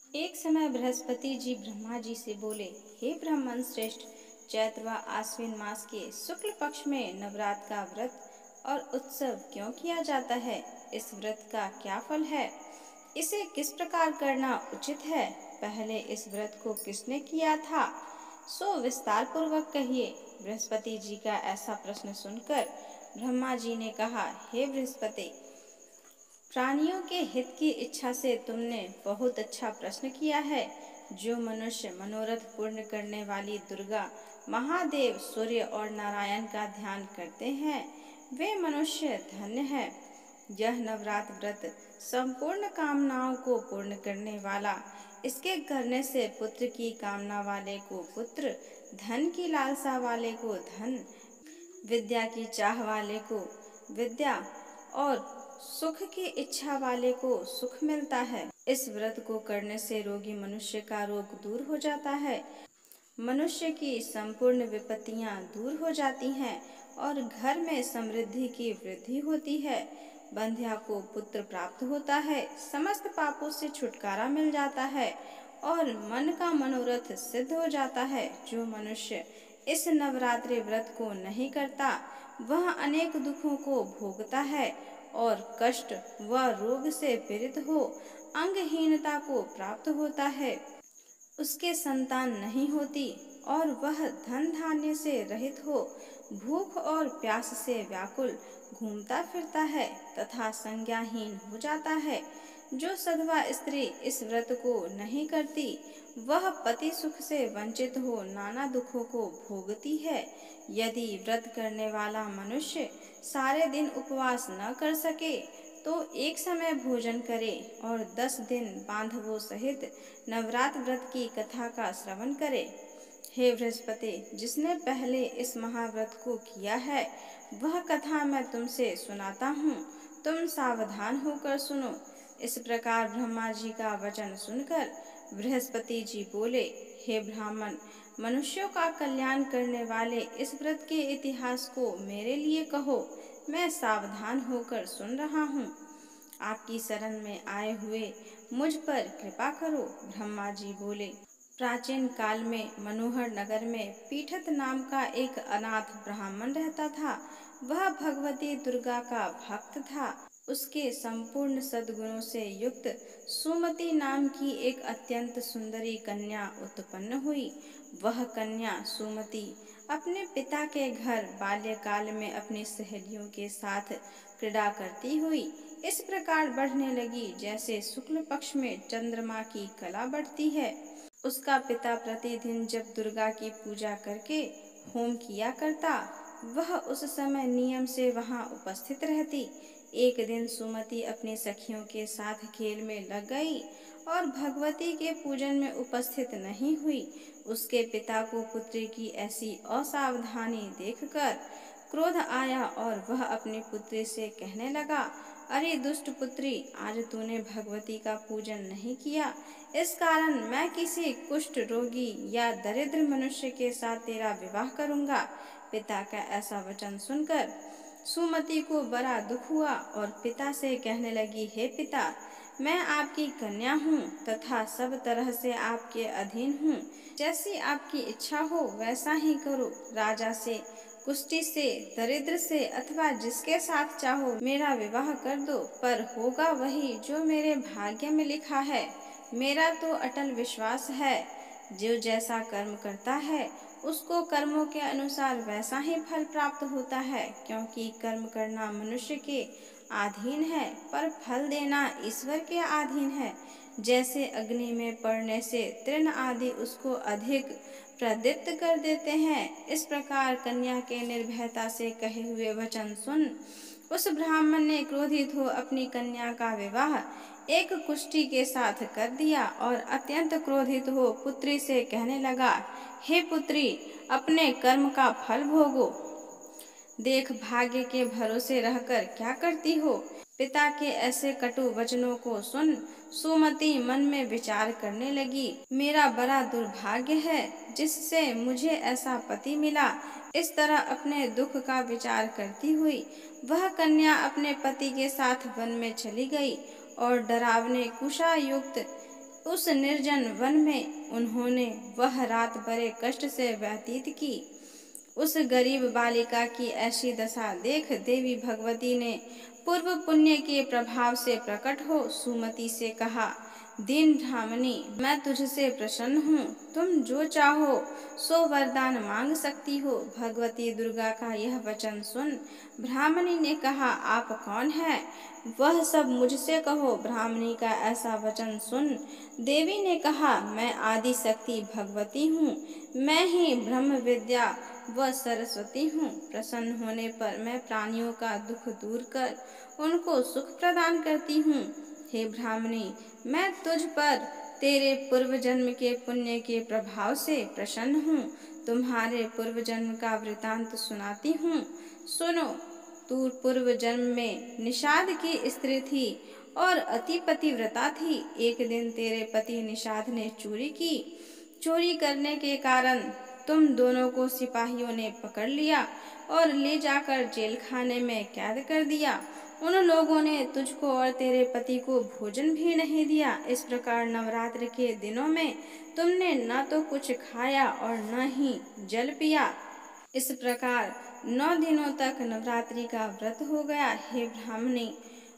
एक समय बृहस्पति जी ब्रह्मा जी से बोले, हे ब्राह्मण श्रेष्ठ, चैत्र व आश्विन मास के शुक्ल पक्ष में नवरात्र का व्रत और उत्सव क्यों किया जाता है? इस व्रत का क्या फल है? इसे किस प्रकार करना उचित है? पहले इस व्रत को किसने किया था? सो विस्तार पूर्वक कहिए। बृहस्पति जी का ऐसा प्रश्न सुनकर ब्रह्मा जी ने कहा, हे बृहस्पति, प्राणियों के हित की इच्छा से तुमने बहुत अच्छा प्रश्न किया है। जो मनुष्य मनोरथ पूर्ण करने वाली दुर्गा, महादेव, सूर्य और नारायण का ध्यान करते हैं, वे मनुष्य धन्य है। यह नवरात्र व्रत संपूर्ण कामनाओं को पूर्ण करने वाला। इसके करने से पुत्र की कामना वाले को पुत्र, धन की लालसा वाले को धन, विद्या की चाह वाले को विद्या और सुख की इच्छा वाले को सुख मिलता है। इस व्रत को करने से रोगी मनुष्य का रोग दूर हो जाता है, मनुष्य की संपूर्ण विपत्तियां दूर हो जाती हैं और घर में समृद्धि की वृद्धि होती है। बंध्या को पुत्र प्राप्त होता है, समस्त पापों से छुटकारा मिल जाता है और मन का मनोरथ सिद्ध हो जाता है। जो मनुष्य इस नवरात्रि व्रत को नहीं करता, वह अनेक दुखों को भोगता है और कष्ट व रोग से पीड़ित हो अंगहीनता को प्राप्त होता है। उसके संतान नहीं होती और वह धन धान्य से रहित हो भूख और प्यास से व्याकुल घूमता फिरता है तथा संज्ञाहीन हो जाता है। जो सधवा स्त्री इस व्रत को नहीं करती, वह पति सुख से वंचित हो नाना दुखों को भोगती है। यदि व्रत करने वाला मनुष्य सारे दिन उपवास न कर सके, तो एक समय भोजन करे और 10 दिन बांधवों सहित नवरात्र व्रत की कथा का श्रवण करे। हे बृहस्पति, जिसने पहले इस महाव्रत को किया है, वह कथा मैं तुमसे सुनाता हूँ, तुम सावधान होकर सुनो। इस प्रकार ब्रह्मा जी का वचन सुनकर बृहस्पति जी बोले, हे ब्राह्मण, मनुष्यों का कल्याण करने वाले इस व्रत के इतिहास को मेरे लिए कहो, मैं सावधान होकर सुन रहा हूँ। आपकी शरण में आए हुए मुझ पर कृपा करो। ब्रह्मा जी बोले, प्राचीन काल में मनोहर नगर में पीठत नाम का एक अनाथ ब्राह्मण रहता था। वह भगवती दुर्गा का भक्त था। उसके संपूर्ण सद्गुणों से युक्त सुमति नाम की एक अत्यंत सुंदरी कन्या उत्पन्न हुई। वह कन्या सुमति अपने पिता के घर बाल्यकाल में अपनी सहेलियों के साथ क्रीड़ा करती हुई इस प्रकार बढ़ने लगी जैसे शुक्ल पक्ष में चंद्रमा की कला बढ़ती है। उसका पिता प्रतिदिन जब दुर्गा की पूजा करके होम किया करता, वह उस समय नियम से वहां उपस्थित रहती। एक दिन सुमति अपनी सखियों के साथ खेल में लग गई और भगवती के पूजन में उपस्थित नहीं हुई। उसके पिता को पुत्री की ऐसी असावधानी देखकर क्रोध आया और वह अपनी पुत्री से कहने लगा, अरे दुष्ट पुत्री, आज तूने भगवती का पूजन नहीं किया, इस कारण मैं किसी कुष्ठ रोगी या दरिद्र मनुष्य के साथ तेरा विवाह करूंगा। पिता का ऐसा वचन सुनकर सुमति को बड़ा दुख हुआ और पिता से कहने लगी, हे पिता, मैं आपकी कन्या हूँ तथा सब तरह से आपके अधीन हूँ। जैसी आपकी इच्छा हो वैसा ही करो। राजा से, कुष्ठी से, दरिद्र से अथवा जिसके साथ चाहो मेरा विवाह कर दो, पर होगा वही जो मेरे भाग्य में लिखा है। मेरा तो अटल विश्वास है, जो जैसा कर्म करता है उसको कर्मों के अनुसार वैसा ही फल प्राप्त होता है, क्योंकि कर्म करना मनुष्य के अधीन है पर फल देना ईश्वर के अधीन है। जैसे अग्नि में पड़ने से तृण आदि उसको अधिक प्रदीप्त कर देते हैं, इस प्रकार कन्या के निर्भयता से कहे हुए वचन सुन उस ब्राह्मण ने क्रोधित हो अपनी कन्या का विवाह एक कुष्ठी के साथ कर दिया और अत्यंत क्रोधित हो पुत्री से कहने लगा, हे पुत्री, अपने कर्म का फल भोगो। देख, भाग्य के भरोसे रहकर क्या करती हो। पिता के ऐसे कटु वचनों को सुन सुमति मन में विचार करने लगी, मेरा बड़ा दुर्भाग्य है जिससे मुझे ऐसा पति मिला। इस तरह अपने दुख का विचार करती हुई वह कन्या अपने पति के साथ वन में चली गई और डरावने कुशा युक्त उस निर्जन वन में उन्होंने वह रात बड़े कष्ट से व्यतीत की। उस गरीब बालिका की ऐसी दशा देख देवी भगवती ने पूर्व पुण्य के प्रभाव से प्रकट हो सुमति से कहा, दीन ब्राह्मणी, मैं तुझसे प्रसन्न हूँ। तुम जो चाहो सो वरदान मांग सकती हो। भगवती दुर्गा का यह वचन सुन ब्राह्मणी ने कहा, आप कौन है? वह सब मुझसे कहो। ब्राह्मणी का ऐसा वचन सुन देवी ने कहा, मैं आदि शक्ति भगवती हूँ। मैं ही ब्रह्म विद्या व सरस्वती हूँ। प्रसन्न होने पर मैं प्राणियों का दुख दूर कर उनको सुख प्रदान करती हूँ। हे ब्राह्मणी, मैं तुझ पर तेरे पूर्व जन्म के पुण्य के प्रभाव से प्रसन्न हूँ। तुम्हारे पूर्व जन्म का वृतांत सुनाती हूँ। सुनो, तू पूर्व जन्म में निषाद की स्त्री थी और अति पतिव्रता थी। एक दिन तेरे पति निषाद ने चोरी की। चोरी करने के कारण तुम दोनों को सिपाहियों ने पकड़ लिया और ले जाकर जेल खाने में कैद कर दिया। उन लोगों ने तुझको और तेरे पति को भोजन भी नहीं दिया। इस प्रकार नवरात्र के दिनों में तुमने न तो कुछ खाया और न ही जल पिया। इस प्रकार 9 दिनों तक नवरात्रि का व्रत हो गया। हे ब्राह्मणी,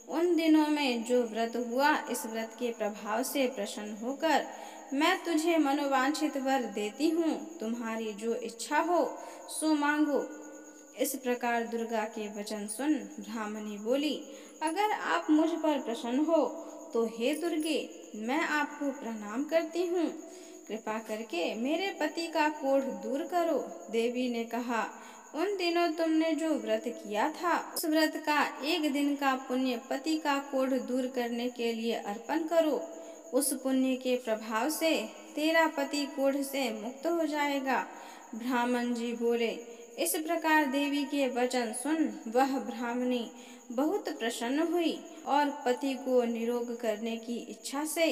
उन दिनों में जो व्रत हुआ, इस व्रत के प्रभाव से प्रसन्न होकर मैं तुझे मनोवांछित वर देती हूँ। तुम्हारी जो इच्छा हो सो मांगो। इस प्रकार दुर्गा के वचन सुन ब्राह्मणी बोली, अगर आप मुझ पर प्रसन्न हो तो हे दुर्गे, मैं आपको प्रणाम करती हूँ। कृपा करके मेरे पति का कोढ़ दूर करो। देवी ने कहा, उन दिनों तुमने जो व्रत किया था, उस व्रत का एक दिन का पुण्य पति का कोढ़ दूर करने के लिए अर्पण करो। उस पुण्य के प्रभाव से तेरा पति कोढ़ से मुक्त हो जाएगा। ब्राह्मण जी बोले। इस प्रकार देवी के वचन सुन वह ब्राह्मणी बहुत प्रसन्न हुई और पति को निरोग करने की इच्छा से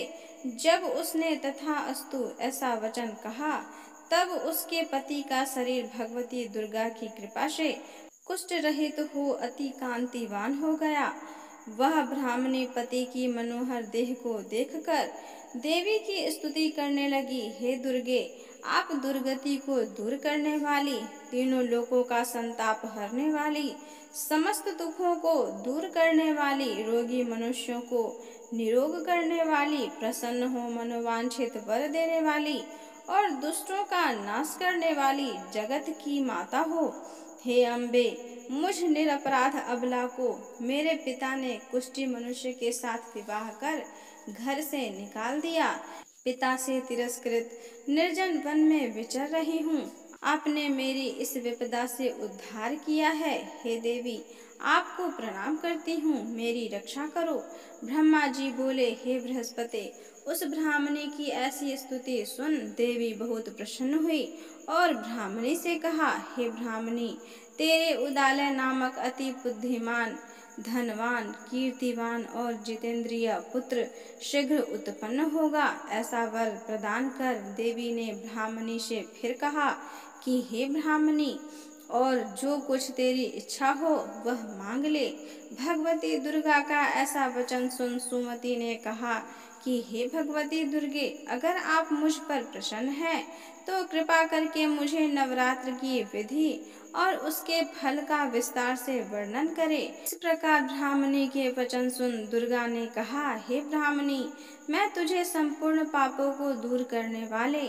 जब उसने तथास्तु ऐसा वचन कहा, तब उसके पति का शरीर भगवती दुर्गा की कृपा से कुष्ठ रहित हो अति कांतिवान हो गया। वह ब्राह्मणी पति की मनोहर देह को देखकर देवी की स्तुति करने लगी। हे दुर्गे, आप दुर्गति को दूर करने वाली, तीनों लोकों का संताप हरने वाली, समस्त दुखों को दूर करने वाली, रोगी मनुष्यों को निरोग करने वाली, प्रसन्न हो मनोवांछित वर देने वाली और दुष्टों का नाश करने वाली, जगत की माता हो। हे अम्बे, मुझ निरपराध अबला को मेरे पिता ने कुष्ठी मनुष्य के साथ विवाह कर घर से निकाल दिया। पिता से तिरस्कृत निर्जन वन में विचर रही हूँ। आपने मेरी इस विपदा से उद्धार किया है। हे देवी, आपको प्रणाम करती हूँ, मेरी रक्षा करो। ब्रह्मा जी बोले, हे बृहस्पति, उस ब्राह्मणी की ऐसी स्तुति सुन देवी बहुत प्रसन्न हुई और ब्राह्मणी से कहा, हे ब्राह्मणी, तेरे उदालय नामक अति बुद्धिमान, धनवान, कीर्तिवान और जितेंद्रिय पुत्र शीघ्र उत्पन्न होगा। ऐसा वर प्रदान कर देवी ने ब्राह्मणी से फिर कहा कि हे ब्राह्मणी, और जो कुछ तेरी इच्छा हो वह मांग ले। भगवती दुर्गा का ऐसा वचन सुन सुमति ने कहा कि हे भगवती दुर्गे, अगर आप मुझ पर प्रसन्न हैं तो कृपा करके मुझे नवरात्र की विधि और उसके फल का विस्तार से वर्णन करें। इस प्रकार ब्राह्मणी के वचन सुन दुर्गा ने कहा, हे ब्राह्मणी, मैं तुझे संपूर्ण पापों को दूर करने वाले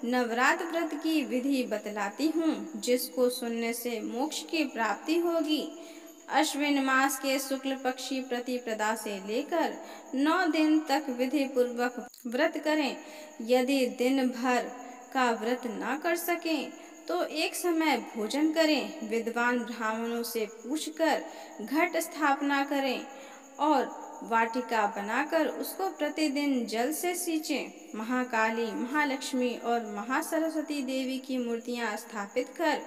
नवरात्र व्रत की विधि बतलाती हूँ, जिसको सुनने से मोक्ष की प्राप्ति होगी। अश्विन मास के शुक्ल पक्षी प्रतिपदा से लेकर 9 दिन तक विधि पूर्वक व्रत करें। यदि दिन भर का व्रत न कर सकें तो एक समय भोजन करें। विद्वान ब्राह्मणों से पूछकर घट स्थापना करें और वाटिका बनाकर उसको प्रतिदिन जल से सींचें। महाकाली, महालक्ष्मी और महासरस्वती देवी की मूर्तियां स्थापित कर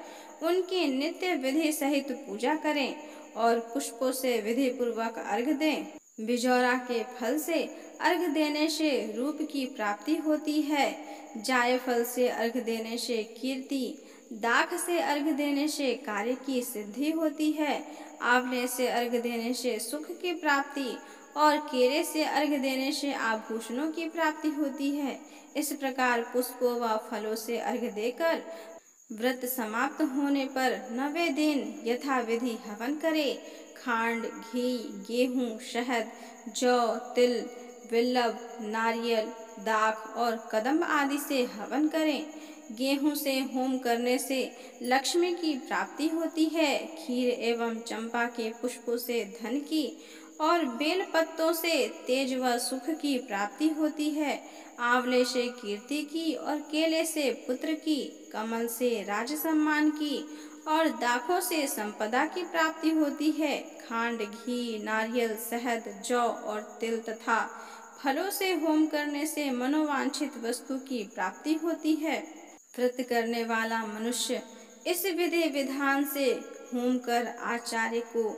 उनकी नित्य विधि सहित पूजा करें और पुष्पों से विधि पूर्वक अर्घ दें। बिजौरा के फल से अर्घ देने से रूप की प्राप्ति होती है। जायफल से अर्घ देने से कीर्ति, दाख से अर्घ देने से कार्य की सिद्धि होती है। आंवले से अर्घ देने से सुख की प्राप्ति और केले से अर्घ्य देने से आभूषणों की प्राप्ति होती है। इस प्रकार पुष्पों व फलों से अर्घ्य देकर व्रत समाप्त होने पर 9वें दिन यथाविधि हवन करें। खांड, घी, गेहूं, शहद, जौ, तिल, बिल्व, नारियल, दाख और कदम्ब आदि से हवन करें। गेहूं से होम करने से लक्ष्मी की प्राप्ति होती है। खीर एवं चंपा के पुष्पों से धन की और बेल पत्तों से तेज व सुख की प्राप्ति होती है। आंवले से कीर्ति की और केले से पुत्र की, कमल से राज सम्मान की और दाखों से संपदा की प्राप्ति होती है। खांड, घी, नारियल, शहद, जौ और तिल तथा फलों से होम करने से मनोवांछित वस्तु की प्राप्ति होती है। व्रत करने वाला मनुष्य इस विधि विधान से होम कर आचार्य को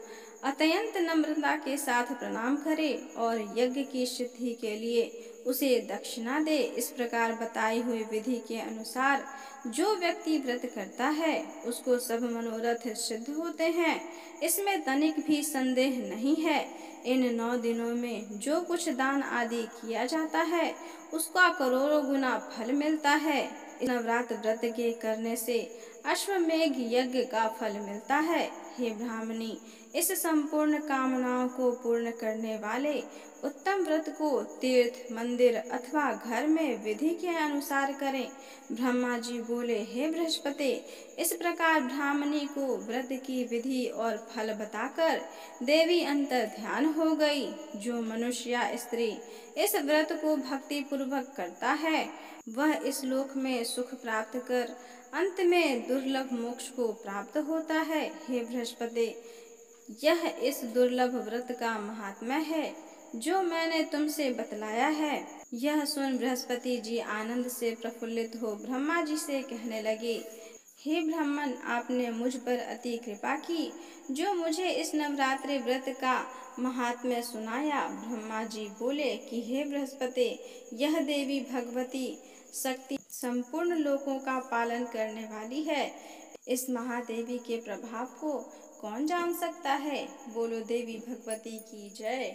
अत्यंत नम्रता के साथ प्रणाम करे और यज्ञ की सिद्धि के लिए उसे दक्षिणा दे। इस प्रकार बताई हुई विधि के अनुसार जो व्यक्ति व्रत करता है उसको सब मनोरथ सिद्ध होते हैं। इसमें तनिक भी संदेह नहीं है। इन 9 दिनों में जो कुछ दान आदि किया जाता है उसका करोड़ों गुना फल मिलता है। इस नवरात्र व्रत के करने से अश्वमेघ यज्ञ का फल मिलता है। हे ब्राह्मणी, इस संपूर्ण कामनाओं को पूर्ण करने वाले उत्तम व्रत को तीर्थ, मंदिर अथवा घर में विधि के अनुसार करें। ब्रह्मा जी बोले, हे बृहस्पति, इस प्रकार ब्राह्मणी को व्रत की विधि और फल बताकर देवी अंतर ध्यान हो गई। जो मनुष्य या स्त्री इस व्रत को भक्ति पूर्वक करता है वह इस लोक में सुख प्राप्त कर अंत में दुर्लभ मोक्ष को प्राप्त होता है। हे बृहस्पति, यह इस दुर्लभ व्रत का महात्म्य है जो मैंने तुमसे बतलाया है। यह सुन बृहस्पति जी आनंद से प्रफुल्लित हो ब्रह्मा जी से कहने लगे, हे ब्राह्मण, आपने मुझ पर अति कृपा की जो मुझे इस नवरात्रि व्रत का महात्म्य सुनाया। ब्रह्मा जी बोले कि हे बृहस्पति, यह देवी भगवती शक्ति संपूर्ण लोकों का पालन करने वाली है। इस महादेवी के प्रभाव को कौन जान सकता है। बोलो देवी भगवती की जय।